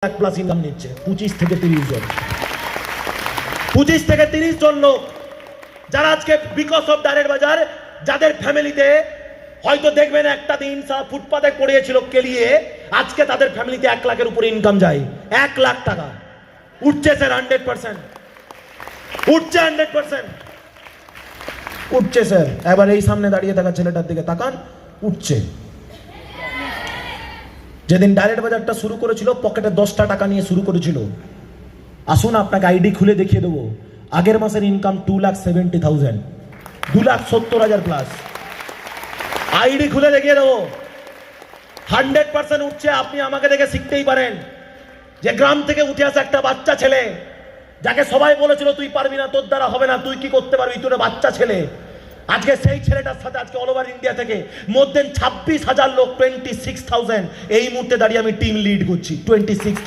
plus income নিচ্ছে 25 থেকে 30 জন 25 থেকে 30 জন লোক যারা আজকে বিকজ অফ ডালের বাজার যাদের ফ্যামিলিতে হয়তো দেখবেন একটা দিন ফুটপাতে পড়িয়েছিল কেলিয়ে আজকে তাদের ফ্যামিলিতে 1 লাখের উপরে ইনকাম যায় 1 লাখ টাকা উঠছে স্যার 100% উঠছে 100% উঠছে স্যার এবার এই সামনে দাঁড়িয়ে থাকা ছেলেটার দিকে তাকান উঠছে যেদিন ডাইরেক্ট বাজারটা শুরু করেছিল পকেটে 10টা টাকা নিয়ে শুরু করেছিল আসুন আপনাকে আইডি খুলে দেখিয়ে দেবো আগের মাসের ইনকাম 2,70,000 2,70,000 প্লাস আইডি খুলে দেখিয়ে দেবো 100% উঠছে আপনি আমাকে দেখে শিখতেই পারেন যে গ্রাম থেকে উঠে আসা একটা বাচ্চা ছেলে যাকে সবাই বলেছিল তুই পারবি না তোর দ্বারা হবে না তুই কি করতে পারবি তুই বাচ্চা ছেলে আজকে সেই ছেলেটার সাথে আজকে অল ওভার ইন্ডিয়া থেকে মোর দেন 26,000 লোক 26,000 এই মুহূর্তে দাঁড়িয়ে আমি টিম লিড করছি 26,000